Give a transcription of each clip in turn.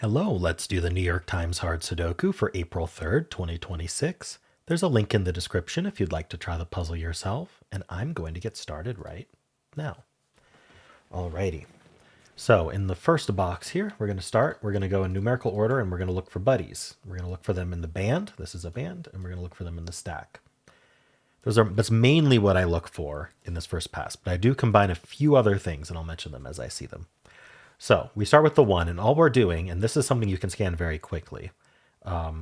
Hello, let's do the New York Times Hard Sudoku for April 3rd, 2026. There's a link in the description if you'd like to try the puzzle yourself, and I'm going to get started right now. Alrighty. So in the first box here, we're going to go in numerical order, and we're going to look for buddies. We're going to look for them in the band. This is a band, and we're going to look for them in the stack. That's mainly what I look for in this first pass, but I do combine a few other things, and I'll mention them as I see them. So we start with the 1, and all we're doing, and this is something you can scan very quickly,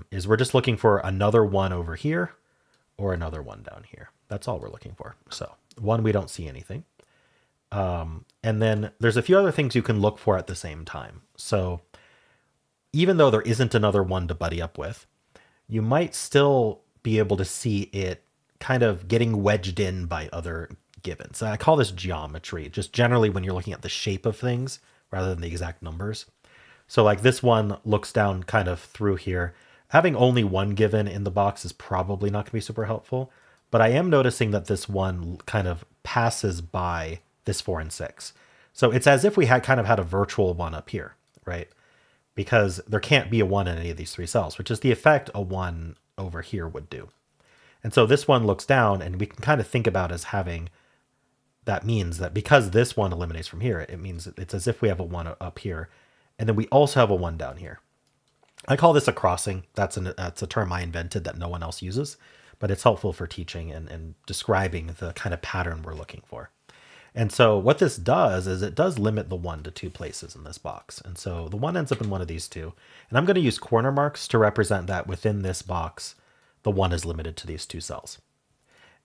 is we're just looking for another 1 over here or another 1 down here. That's all we're looking for. So 1, we don't see anything. And then there's a few other things you can look for at the same time. So even though there isn't another 1 to buddy up with, you might still be able to see it kind of getting wedged in by other givens. I call this geometry, just generally when you're looking at the shape of things rather than the exact numbers. So like this one looks down kind of through here. Having only 1 given in the box is probably not going to be super helpful, but I am noticing that this 1 kind of passes by this 4 and 6. So it's as if we had kind of had a virtual 1 up here, right? Because there can't be a 1 in any of these 3 cells, which is the effect a 1 over here would do. And so this 1 looks down, and we can kind of think about as having, that means that because this 1 eliminates from here, it means it's as if we have a 1 up here, and then we also have a 1 down here. I call this a crossing. That's a term I invented that no one else uses, but it's helpful for teaching and describing the kind of pattern we're looking for. And so what this does is it does limit the 1 to 2 places in this box. And so the 1 ends up in one of these 2. And I'm going to use corner marks to represent that within this box, the 1 is limited to these 2 cells.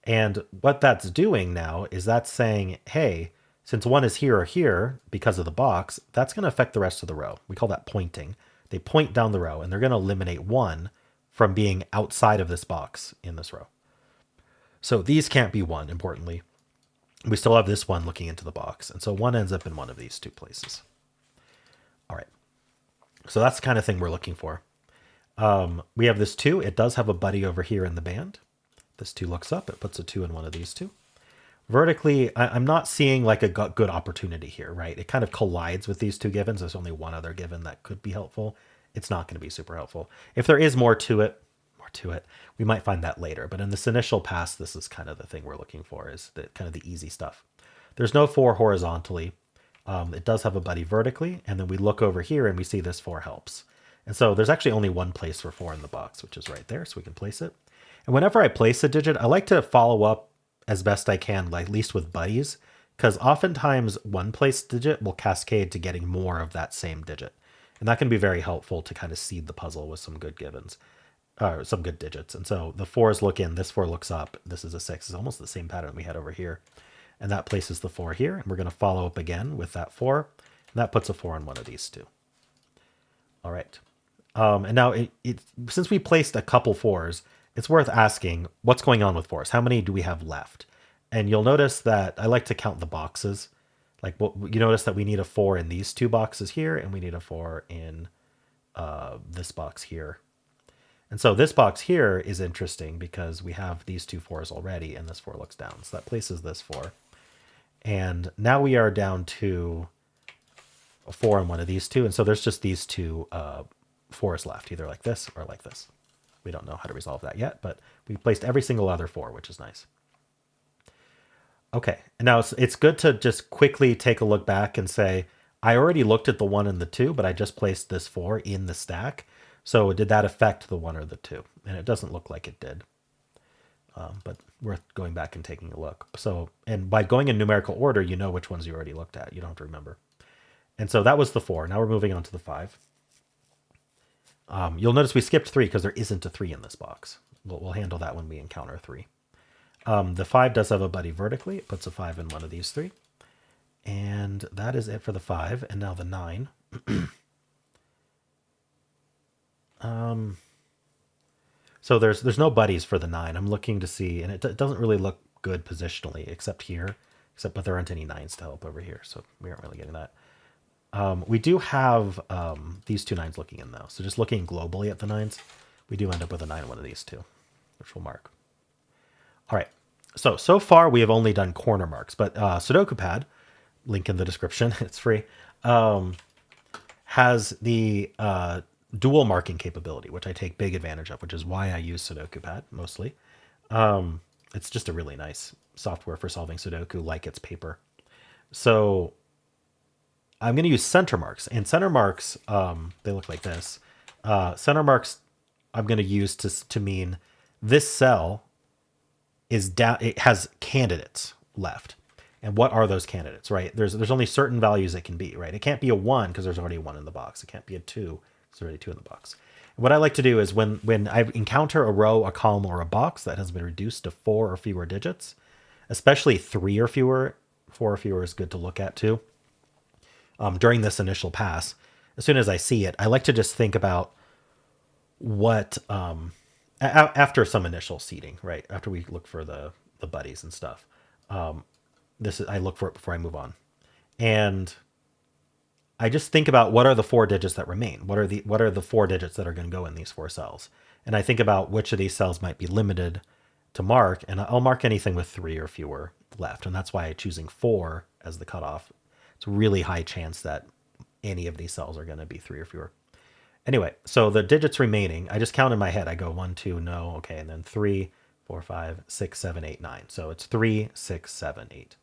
And what that's doing now is that's saying, hey, since 1 is here or here because of the box, that's going to affect the rest of the row. We call that pointing. They point down the row, and they're going to eliminate 1 from being outside of this box in this row. So these can't be 1, importantly. We still have this 1 looking into the box, and so 1 ends up in one of these 2 places. All right. So that's the kind of thing we're looking for. We have this 2. It does have a buddy over here in the band. This 2 looks up. It puts a 2 in one of these 2. Vertically, I'm not seeing like a good opportunity here, right? It kind of collides with these 2 givens. There's only one other given that could be helpful. It's not going to be super helpful. If there is more to it, we might find that later. But in this initial pass, this is kind of the thing we're looking for, is kind of the easy stuff. There's no 4 horizontally. It does have a buddy vertically. And then we look over here and we see this 4 helps. And so there's actually only one place for 4 in the box, which is right there. So we can place it. And whenever I place a digit, I like to follow up as best I can, like at least with buddies, because oftentimes one placed digit will cascade to getting more of that same digit. And that can be very helpful to kind of seed the puzzle with some good givens, or some good digits. And so the 4s look in, this 4 looks up, this is a 6. It's almost the same pattern we had over here. And that places the 4 here. And we're going to follow up again with that 4. And that puts a 4 in one of these 2. All right. And now since we placed a couple 4s, it's worth asking what's going on with 4s. How many do we have left? And you'll notice that I like to count the boxes. Like you notice that we need a 4 in these 2 boxes here, and we need a 4 in this box here. And so this box here is interesting because we have these 2 4s already, and this 4 looks down. So that places this 4. And now we are down to a 4 in one of these 2. And so there's just these 2 4s left, either like this or like this. We don't know how to resolve that yet, but we placed every single other 4, which is nice. Okay, and now it's good to just quickly take a look back and say, I already looked at the 1 and the 2, but I just placed this 4 in the stack. So did that affect the 1 or the 2? And it doesn't look like it did. But worth going back and taking a look. So, and by going in numerical order, you know which ones you already looked at. You don't have to remember. And so that was the 4. Now we're moving on to the 5. You'll notice we skipped 3 because there isn't a 3 in this box. We'll handle that when we encounter 3. The 5 does have a buddy vertically. It puts a 5 in one of these 3. And that is it for the 5. And now the 9. So there's no buddies for the 9. I'm looking to see, and it doesn't really look good positionally, except here. But there aren't any 9s to help over here, so we aren't really getting that. We do have these 2 9s looking in, though. So just looking globally at the 9s, we do end up with a 9 in one of these 2, which we'll mark. All right. So far, we have only done corner marks, but Sudoku Pad, link in the description, it's free, has the dual marking capability, which I take big advantage of, which is why I use Sudoku Pad mostly. It's just a really nice software for solving Sudoku like it's paper. So I'm going to use center marks, and center marks, they look like this. Center marks I'm going to use to mean this cell is down, it has candidates left. And what are those candidates, right? There's only certain values it can be, right? It can't be a 1 because there's already a 1 in the box. It can't be a 2 because there's already 2 in the box. And what I like to do is when I encounter a row, a column, or a box that has been reduced to 4 or fewer digits, especially 3 or fewer, 4 or fewer is good to look at too. During this initial pass, as soon as I see it, I like to just think about what after some initial seeding, right? After we look for the buddies and stuff. I look for it before I move on. And I just think about what are the 4 digits that remain? What are the 4 digits that are going to go in these 4 cells? And I think about which of these cells might be limited to mark, and I'll mark anything with 3 or fewer left. And that's why choosing 4 as the cutoff. It's a really high chance that any of these cells are going to be 3 or fewer. Anyway, so the digits remaining, I just count in my head. I go 1, 2, no, okay, and then 3, 4, 5, 6, 7, 8, 9. So it's 3, 6, 7, 8.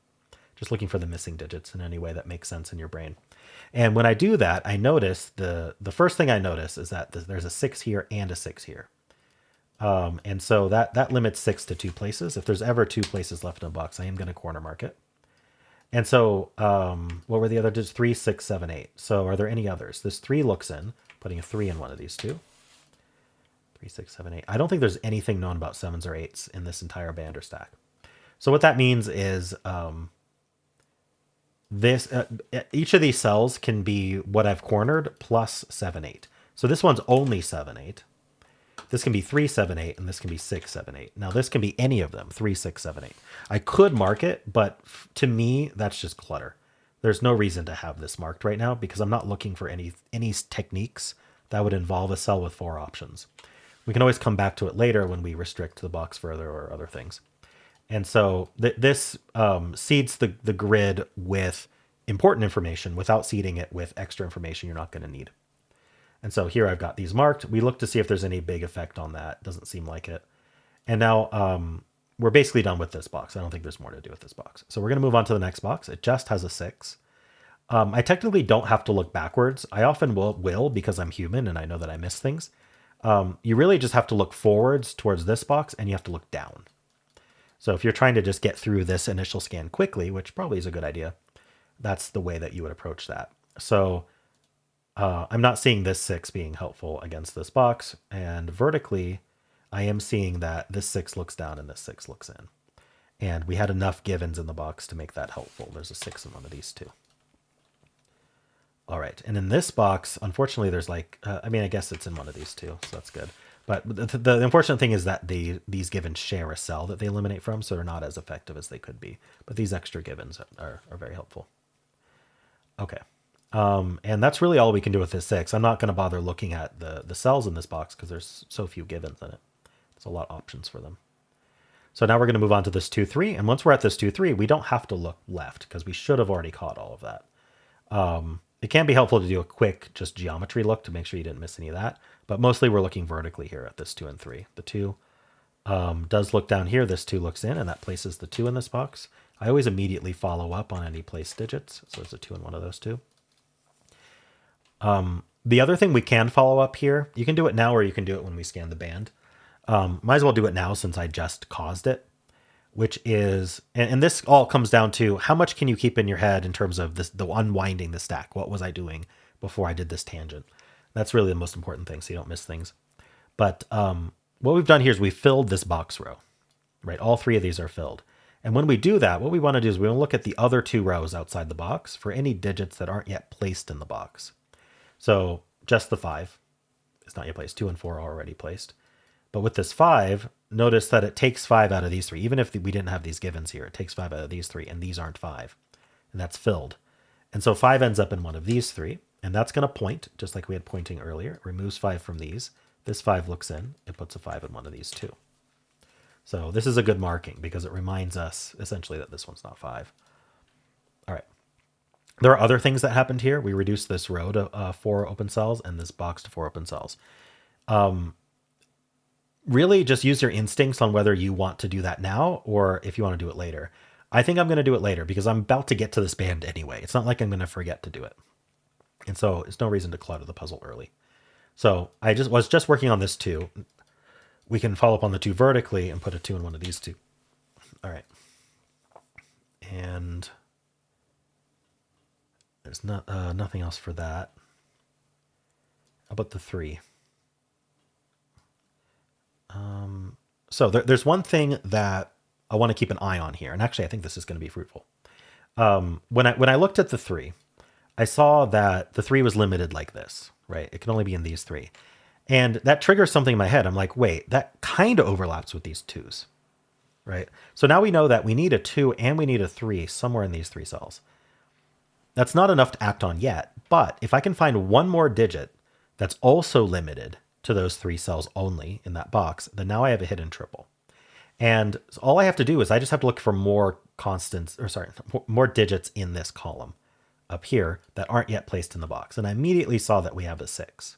Just looking for the missing digits in any way that makes sense in your brain. And when I do that, I notice the first thing I notice is that there's a 6 here and a 6 here. And so that limits 6 to 2 places. If there's ever 2 places left in a box, I am going to corner mark it. And so what were the other digits? 3, 6, 7, 8. So are there any others? This 3 looks in, putting a 3 in one of these two. 3, 6, 7, 8. I don't think there's anything known about 7s or 8s in this entire band or stack. So what that means is each of these cells can be what I've cornered plus 7, 8. So this one's only 7, 8. This can be 3, 7, 8, and this can be 6, 7, 8. Now this can be any of them, 3, 6, 7, 8. I could mark it, but to me, that's just clutter. There's no reason to have this marked right now because I'm not looking for any techniques that would involve a cell with 4 options. We can always come back to it later when we restrict the box further or other things. And so this seeds the grid with important information without seeding it with extra information you're not going to need. And so here I've got these marked. We look to see if there's any big effect on that. Doesn't seem like it. And now we're basically done with this box. I don't think there's more to do with this box. So we're going to move on to the next box. It just has a 6. I technically don't have to look backwards. I often will because I'm human and I know that I miss things. You really just have to look forwards towards this box and you have to look down. So if you're trying to just get through this initial scan quickly, which probably is a good idea, that's the way that you would approach that. So I'm not seeing this 6 being helpful against this box. And vertically, I am seeing that this 6 looks down and this 6 looks in. And we had enough givens in the box to make that helpful. There's a 6 in one of these two. All right. And in this box, unfortunately, there's I guess it's in one of these two, so that's good. But the unfortunate thing is that these givens share a cell that they eliminate from, so they're not as effective as they could be. But these extra givens are very helpful. Okay. And that's really all we can do with this 6. I'm not going to bother looking at the cells in this box because there's so few givens in it. There's a lot of options for them. So now we're going to move on to this 2, 3. And once we're at this 2, 3, we don't have to look left because we should have already caught all of that. It can be helpful to do a quick just geometry look to make sure you didn't miss any of that. But mostly we're looking vertically here at this 2 and 3. The 2 does look down here. This 2 looks in, and that places the 2 in this box. I always immediately follow up on any placed digits. So there's a 2 in one of those 2. The other thing we can follow up here, you can do it now or you can do it when we scan the band. Might as well do it now since I just caused it, which is, and this all comes down to how much can you keep in your head in terms of the unwinding the stack. What was I doing before I did this tangent? That's really the most important thing so you don't miss things. But what we've done here is we filled this box row, right? All 3 of these are filled. And when we do that, what we want to do is we want to look at the other 2 rows outside the box for any digits that aren't yet placed in the box. So just the 5 is not yet placed. 2 and 4 are already placed. But with this 5, notice that it takes 5 out of these 3. Even if we didn't have these givens here, it takes 5 out of these 3, and these aren't 5. And that's filled. And so 5 ends up in one of these 3, and that's going to point, just like we had pointing earlier. It removes 5 from these. This 5 looks in. It puts a 5 in one of these 2. So this is a good marking because it reminds us essentially that this one's not 5. All right. There are other things that happened here. We reduced this row to 4 open cells and this box to 4 open cells. Really just use your instincts on whether you want to do that now or if you want to do it later. I think I'm going to do it later because I'm about to get to this band anyway. It's not like I'm going to forget to do it. And so it's no reason to clutter the puzzle early. So I was just working on this 2. We can follow up on the 2 vertically and put a 2 in one of these 2. All right. And there's nothing else for that. How about the 3? So there's one thing that I want to keep an eye on here. And actually, I think this is going to be fruitful. When I looked at the 3, I saw that the 3 was limited like this, right? It can only be in these 3. And that triggers something in my head. I'm like, wait, that kind of overlaps with these 2s, right? So now we know that we need a 2 and we need a 3 somewhere in these 3 cells. That's not enough to act on yet, but if I can find one more digit that's also limited to those 3 cells only in that box, then now I have a hidden triple. And all I have to do is I just have to look for more more digits in this column up here that aren't yet placed in the box. And I immediately saw that we have a 6.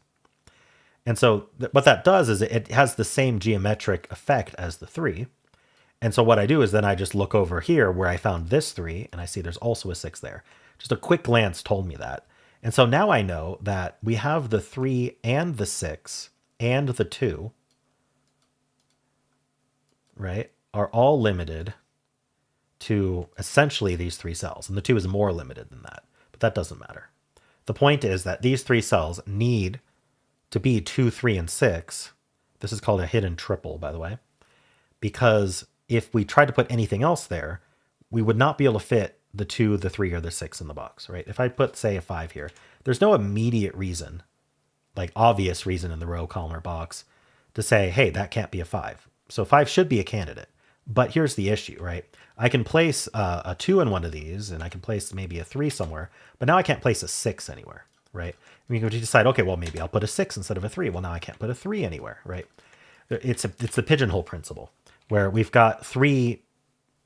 And so what that does is it has the same geometric effect as the 3. And so what I do is then I just look over here where I found this 3 and I see there's also a 6 there. Just a quick glance told me that. And so now I know that we have the 3 and the 6 and the 2, right, are all limited to essentially these 3 cells. And the 2 is more limited than that, but that doesn't matter. The point is that these 3 cells need to be 2, 3, and 6. This is called a hidden triple, by the way, because if we tried to put anything else there, we would not be able to fit the 2, the 3, or the 6 in the box, right? If I put, say, a 5 here, there's no immediate reason, like obvious reason in the row, column, or box to say, hey, that can't be a 5. So 5 should be a candidate. But here's the issue, right? I can place a 2 in one of these, and I can place maybe a 3 somewhere, but now I can't place a 6 anywhere, right? I mean, you decide, okay, well, maybe I'll put a 6 instead of a 3. Well, now I can't put a 3 anywhere, right? It's the pigeonhole principle, where we've got 3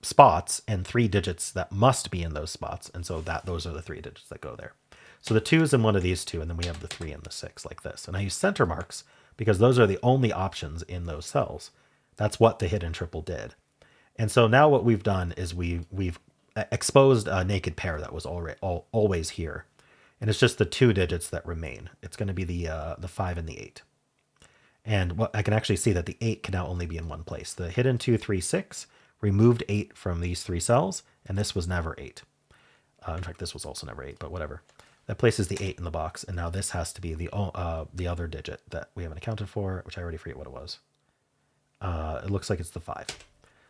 spots and 3 digits that must be in those spots, and so those are the 3 digits that go there. So the 2 is in one of these 2, and then we have the 3 and the 6 like this. And I use center marks because those are the only options in those cells. That's what the hidden triple did. And so now what we've done is we've exposed a naked pair that was always here. And it's just the 2 digits that remain. It's going to be the 5 and the 8. And what I can actually see that the 8 can now only be in one place. The hidden 2, 3, 6 removed 8 from these 3 cells, and this was never 8. In fact, this was also never 8, but whatever. That places the 8 in the box, and now this has to be the other digit that we haven't accounted for, which I already forget what it was. It looks like it's the 5.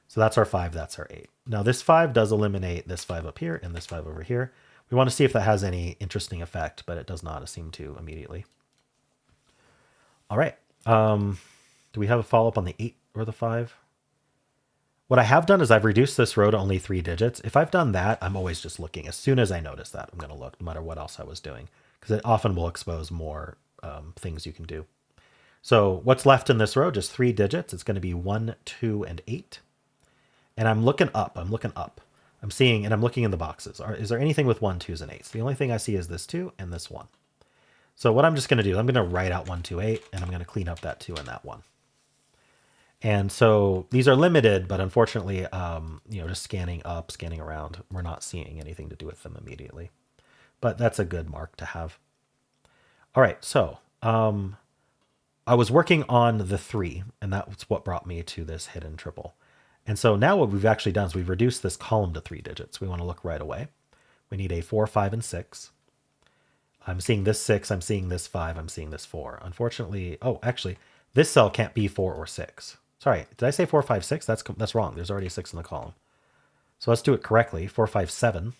So that's our 5, that's our 8. Now this 5 does eliminate this 5 up here and this 5 over here. We want to see if that has any interesting effect, but it does not seem to immediately. All right. Do we have a follow-up on the 8 or the 5? What I have done is I've reduced this row to only 3 digits. If I've done that, I'm always just looking. As soon as I notice that, I'm going to look, no matter what else I was doing, because it often will expose more things you can do. So what's left in this row? Just 3 digits. It's going to be 1, 2, and 8. And I'm looking up. I'm seeing, and I'm looking in the boxes. Is there anything with 1, 2s, and 8s? The only thing I see is this 2 and this 1. So what I'm just going to do, I'm going to write out 1, 2, 8, and I'm going to clean up that 2 and that 1. And so these are limited, but unfortunately, just scanning up, scanning around, we're not seeing anything to do with them immediately. But that's a good mark to have. All right, so I was working on the 3, and that's what brought me to this hidden triple. And so now what we've actually done is we've reduced this column to 3 digits. We want to look right away. We need a 4, 5, and 6. I'm seeing this 6, I'm seeing this 5, I'm seeing this 4. Unfortunately, actually, this cell can't be 4 or 6. Sorry, did I say 4, 5, 6? That's wrong. There's already a 6 in the column. So let's do it correctly. 4, 5, 7.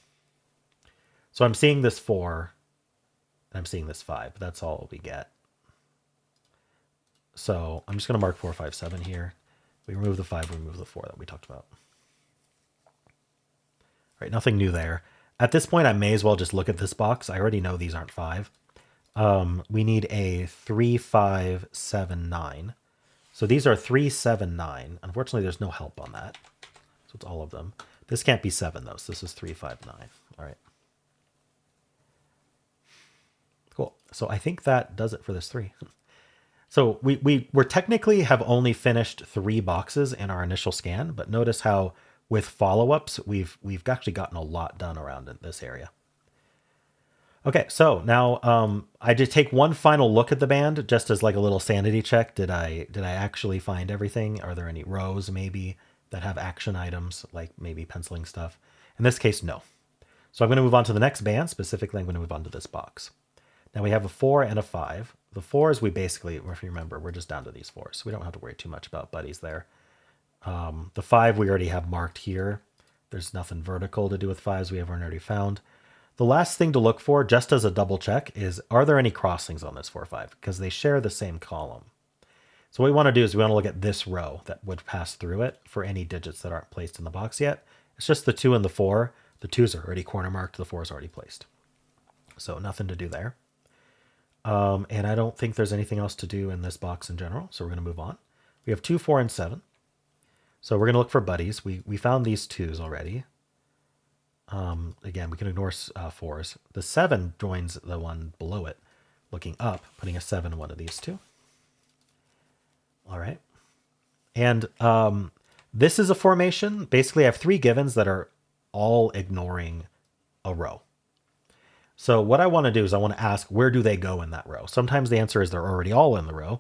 So I'm seeing this 4, and I'm seeing this 5. That's all we get. So I'm just going to mark 4, 5, 7 here. We remove the 5, we remove the 4 that we talked about. All right, nothing new there. At this point, I may as well just look at this box. I already know these aren't 5. We need a 3, 5, 7, 9. So these are 3, 7, 9. Unfortunately, there's no help on that. So it's all of them. This can't be 7, though. So this is 3, 5, 9. All right. Cool. So I think that does it for this 3. So we're technically have only finished 3 boxes in our initial scan, but notice how with follow-ups, we've actually gotten a lot done around in this area. Okay, so now I did take one final look at the band just as like a little sanity check. Did I actually find everything? Are there any rows maybe that have action items, like maybe penciling stuff? In this case, no. So I'm going to move on to the next band. Specifically, I'm going to move on to this box. Now we have a 4 and a 5. The 4s, we basically, if you remember, we're just down to these 4s. So we don't have to worry too much about buddies there. The 5 we already have marked here. There's nothing vertical to do with 5s we haven't already found. The last thing to look for, just as a double check, is are there any crossings on this 4-5? Because they share the same column. So what we want to do is we want to look at this row that would pass through it for any digits that aren't placed in the box yet. It's just the 2 and the 4. The 2s are already corner marked. The 4 is already placed. So nothing to do there. And I don't think there's anything else to do in this box in general. So we're going to move on. We have 2, 4, and 7. So we're going to look for buddies. We found these 2s already. Again, we can ignore 4s. The 7 joins the one below it, looking up, putting a 7 in one of these 2. All right. And this is a formation. Basically, I have 3 givens that are all ignoring a row. So what I want to do is I want to ask, where do they go in that row? Sometimes the answer is they're already all in the row,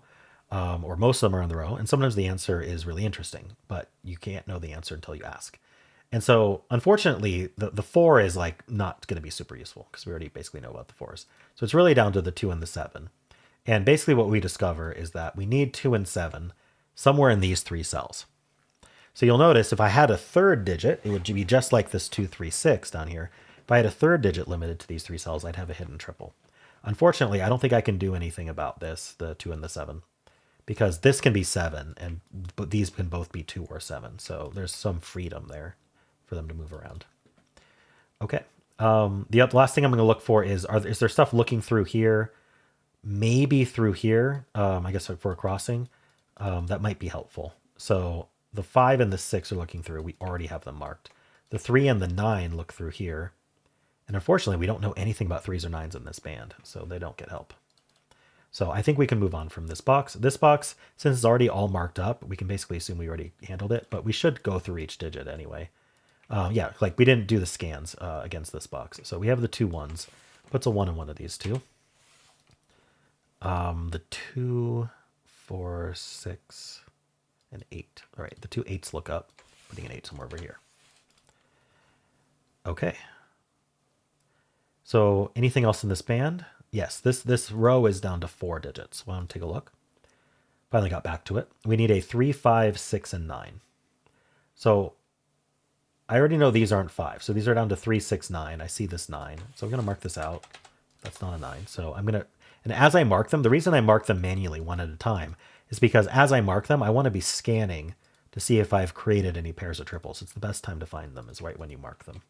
or most of them are in the row. And sometimes the answer is really interesting, but you can't know the answer until you ask. And so, unfortunately, the 4 is like not going to be super useful because we already basically know about the 4s. So it's really down to the 2 and the 7. And basically what we discover is that we need 2 and 7 somewhere in these 3 cells. So you'll notice if I had a third digit, it would be just like this 2, 3, 6 down here. If I had a third digit limited to these 3 cells, I'd have a hidden triple. Unfortunately, I don't think I can do anything about this, the 2 and the 7. Because this can be 7, but these can both be 2 or 7. So there's some freedom there for them to move around. Okay. The last thing I'm going to look for is there stuff looking through here? Maybe through here, I guess for a crossing. That might be helpful. So the 5 and the 6 are looking through. We already have them marked. The 3 and the 9 look through here. And unfortunately, we don't know anything about 3s or 9s in this band, so they don't get help. So I think we can move on from this box. This box, since it's already all marked up, we can basically assume we already handled it, but we should go through each digit anyway. Yeah, like we didn't do the scans against this box. So we have the 2 1s. Puts a 1 in one of these 2. The 2, 4, 6, and 8. All right, the 2 8s look up. Putting an 8 somewhere over here. Okay. So anything else in this band? Yes, this row is down to 4 digits. Well, take a look. Finally got back to it. We need a 3, 5, 6, and 9. So I already know these aren't 5. So these are down to 3, 6, 9. I see this 9. So I'm going to mark this out. That's not a 9. So I'm going to, and as I mark them, the reason I mark them manually one at a time is because as I mark them, I want to be scanning to see if I've created any pairs of triples. It's the best time to find them is right when you mark them.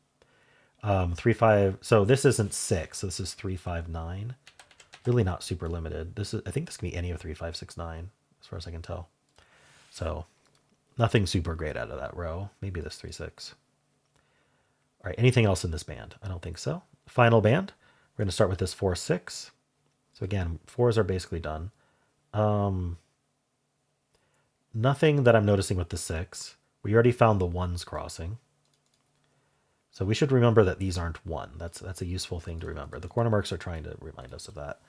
3, 5. So this isn't 6. So this is 3, 5, 9. Really not super limited. This is, I think this can be any of 3, 5, 6, 9, as far as I can tell. So nothing super great out of that row. Maybe this 3, 6. All right. Anything else in this band? I don't think so. Final band. We're going to start with this 4, 6. So again, 4s are basically done. Nothing that I'm noticing with the 6. We already found the 1s crossing. So we should remember that these aren't 1. That's a useful thing to remember. The corner marks are trying to remind us of that.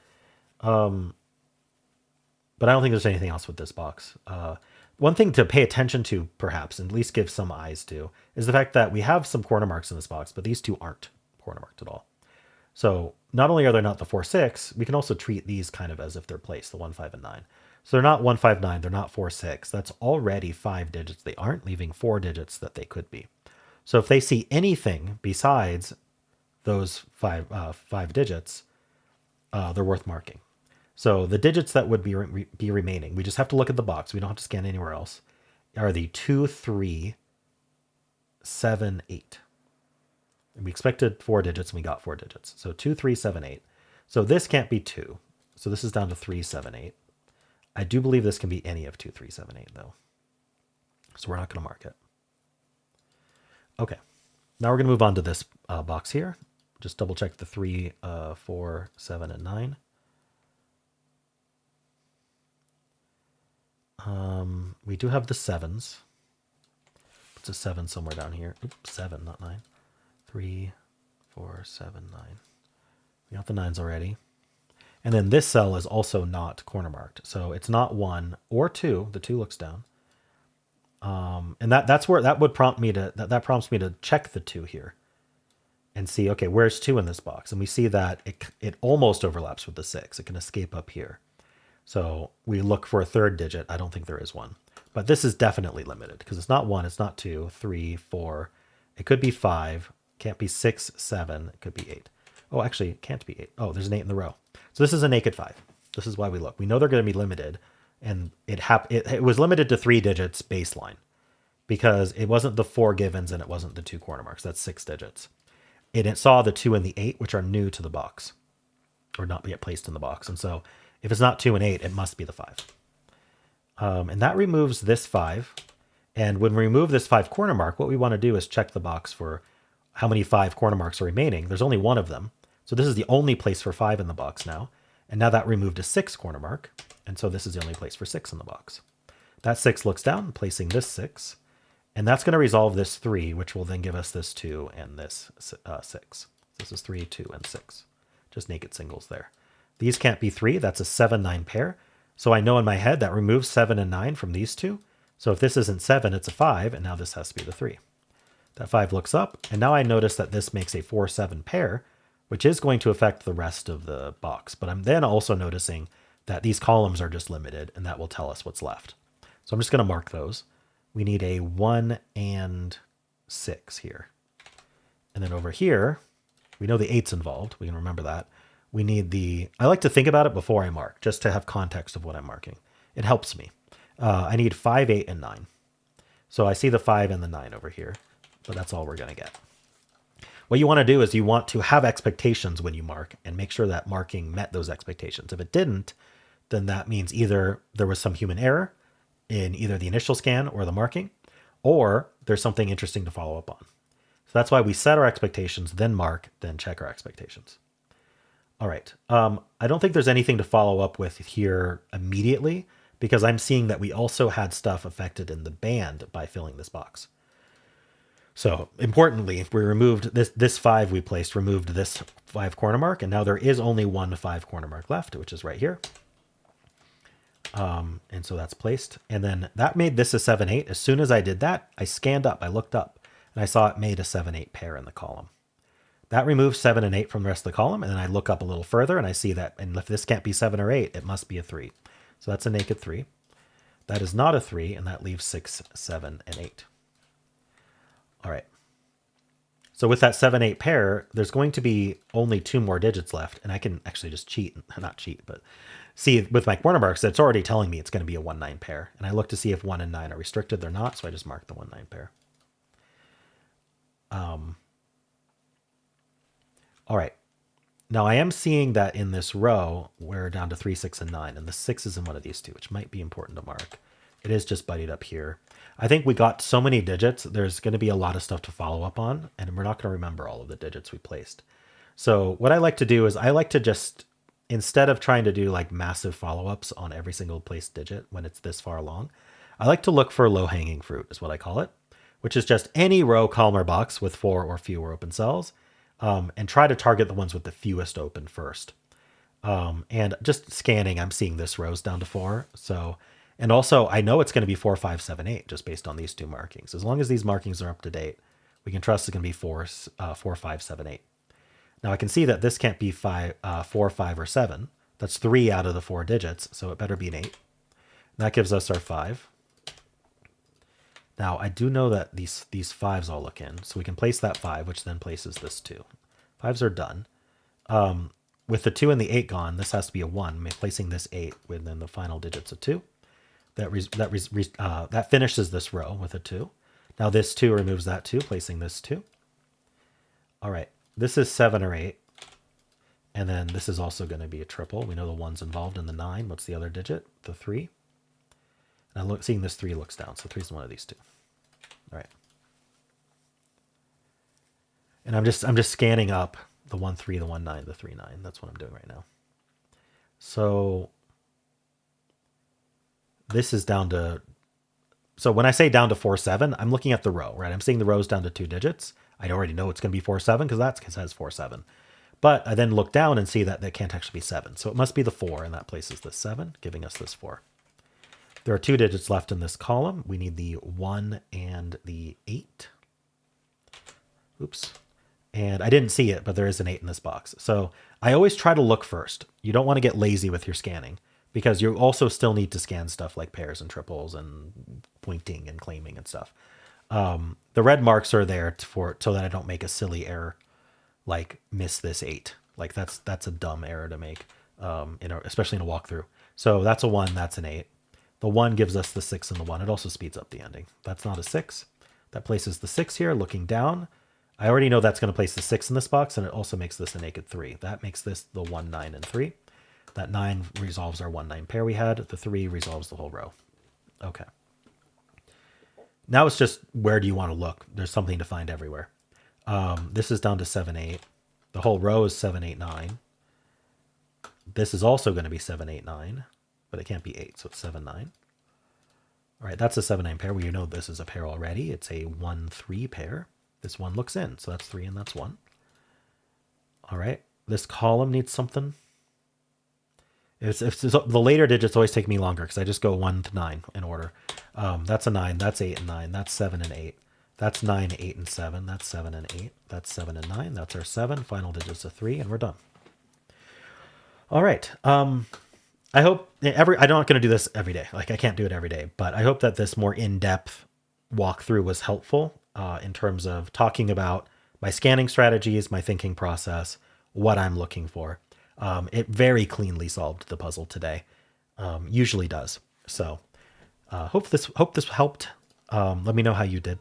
But I don't think there's anything else with this box. One thing to pay attention to, perhaps, and at least give some eyes to, is the fact that we have some corner marks in this box, but these 2 aren't corner marked at all. So not only are they not the 4, 6, we can also treat these kind of as if they're placed, the 1, 5, and 9. So they're not 1, 5, 9, they're not 4, 6. That's already 5 digits they aren't, leaving 4 digits that they could be. So if they see anything besides those 5 digits, they're worth marking. So the digits that would be remaining, we just have to look at the box. We don't have to scan anywhere else, are the 2, 3, 7, 8. And we expected 4 digits and we got 4 digits. So 2, 3, 7, 8. So this can't be 2. So this is down to 3, 7, 8. I do believe this can be any of 2, 3, 7, 8 though. So we're not going to mark it. Okay. Now we're going to move on to this box here. Just double check the 3, 4, 7, and 9. We do have the 7s. It's a 7 somewhere down here. Oops, 7, not 9. 3, 4, 7, 9. We got the 9s already. And then this cell is also not corner marked. So it's not 1 or 2. The 2 looks down. And that's where that would prompt me to, that prompts me to check the 2 here and see, okay, where's 2 in this box? And we see that it almost overlaps with the 6. It can escape up here. So we look for a third digit. I don't think there is one. But this is definitely limited because it's not 1, it's not 2, 3, 4. It could be 5. Can't be 6, 7. It could be 8. Oh, actually, it can't be 8. Oh, there's an 8 in the row. So this is a naked 5. This is why we look. We know they're going to be limited. And it was limited to 3 digits baseline because it wasn't the 4 givens and it wasn't the 2 corner marks. That's 6 digits. It saw the 2 and the 8, which are new to the box or not yet placed in the box. And so if it's not 2 and 8, it must be the 5. And that removes this 5. And when we remove this 5 corner mark, what we want to do is check the box for how many 5 corner marks are remaining. There's only 1 of them. So this is the only place for 5 in the box now. And now that removed a 6 corner mark. And so this is the only place for 6 in the box. That 6 looks down, placing this 6. And that's going to resolve this 3, which will then give us this 2 and this 6. This is 3, 2, and 6. Just naked singles there. These can't be 3. That's a 7, 9 pair. So I know in my head that removes 7 and 9 from these 2. So if this isn't 7, it's a 5, and now this has to be the 3. That 5 looks up, and now I notice that this makes a 4, 7 pair, which is going to affect the rest of the box. But I'm then also noticing that these columns are just limited, and that will tell us what's left. So I'm just going to mark those. We need a 1 and 6 here. And then over here, we know the 8's involved. We can remember that. We need the, I like to think about it before I mark, just to have context of what I'm marking. It helps me. I need 5, 8, and 9. So I see the 5 and the 9 over here, but that's all we're going to get. What you want to do is you want to have expectations when you mark and make sure that marking met those expectations. If it didn't, then that means either there was some human error in either the initial scan or the marking, or there's something interesting to follow up on. So that's why we set our expectations, then mark, then check our expectations. All right. I don't think there's anything to follow up with here immediately because I'm seeing that we also had stuff affected in the band by filling this box. So importantly, if we removed this 5 we placed, removed this 5 corner mark, and now there is only 1 5 corner mark left, which is right here. And so that's placed. And then that made this a 7, 8. As soon as I did that, I scanned up, I looked up, and I saw it made a 7, 8 pair in the column. That removes 7 and 8 from the rest of the column, and then I look up a little further, and I see that, and if this can't be 7 or 8, it must be a 3. So that's a naked 3. That is not a 3, and that leaves 6, 7, and 8. All right. So with that 7, 8 pair, there's going to be only 2 more digits left, and I can actually just cheat, not cheat, but see with my corner marks, it's already telling me it's going to be a 1, 9 pair. And I look to see if 1 and 9 are restricted. They're not, so I just mark the 1, 9 pair. All right. Now I am seeing that in this row, we're down to 3, 6, and 9, and the 6 is in one of these 2, which might be important to mark. It is just buddied up here. I think we got so many digits, there's going to be a lot of stuff to follow up on, and we're not going to remember all of the digits we placed. So what I like to do is I like to just, instead of trying to do like massive follow-ups on every single placed digit when it's this far along, I like to look for low-hanging fruit is what I call it, which is just any row, column, or box with 4 or fewer open cells, and try to target the ones with the fewest open first. And just scanning, I'm seeing this row's down to 4. So, and also I know it's going to be 4, 5, 7, 8 just based on these 2 markings. As long as these markings are up to date, we can trust it's going to be 4, 5, 7, 8. Now I can see that this can't be 4, 5, or 7. That's 3 out of the 4 digits, so it better be an 8. And that gives us our 5. Now I do know that these 5s all look in, so we can place that 5, which then places this 2. 5s are done. With the 2 and the 8 gone, this has to be a 1, placing this 8 within the final digits of 2. That finishes this row with a 2. Now this 2 removes that 2, placing this 2. All right, this is 7 or 8. And then this is also going to be a triple. We know the 1's involved in the 9. What's the other digit? The 3. Now seeing this 3 looks down, so 3 is one of these 2. All right. And I'm just scanning up the 1, 3, the 1, 9, the 3, 9. That's what I'm doing right now. So This is down to, so when I say down to 4-7, I'm looking at the row, right? I'm seeing the rows down to 2 digits. I already know it's going to be 4-7 because that says 4-7. But I then look down and see that that can't actually be 7. So it must be the 4, and that places this 7, giving us this 4. There are 2 digits left in this column. We need the 1 and the 8. Oops. And I didn't see it, but there is an 8 in this box. So I always try to look first. You don't want to get lazy with your scanning because you also still need to scan stuff like pairs and triples and pointing and claiming and stuff. The red marks are there so that I don't make a silly error, like miss this 8. Like that's a dumb error to make, especially in a walkthrough. So that's a 1, that's an 8. The 1 gives us the 6 and the 1. It also speeds up the ending. That's not a 6. That places the 6 here, looking down. I already know that's going to place the 6 in this box, and it also makes this a naked 3. That makes this the 1, 9, and 3. That 9 resolves our 1, 9 pair we had. The 3 resolves the whole row. Okay. Now it's just, where do you want to look? There's something to find everywhere. This is down to 7, 8. The whole row is 7, 8, 9. This is also going to be 7, 8, 9, but it can't be 8, so it's 7, 9. All right, that's a 7, 9 pair. Well, you know this is a pair already. It's a 1, 3 pair. This 1 looks in, so that's 3 and that's 1. All right, this column needs something. The later digits always take me longer because I just go 1 to 9 in order. That's a 9, that's 8 and 9, that's 7 and 8. That's 9, 8 and 7, that's 7 and 8, that's 7 and 9, that's our 7. Final digits of 3, and we're done. All right. I hope I'm not going to do this every day. Like I can't do it every day, but I hope that this more in-depth walkthrough was helpful in terms of talking about my scanning strategies, my thinking process, what I'm looking for. It very cleanly solved the puzzle today. Usually does. So hope this helped. Let me know how you did.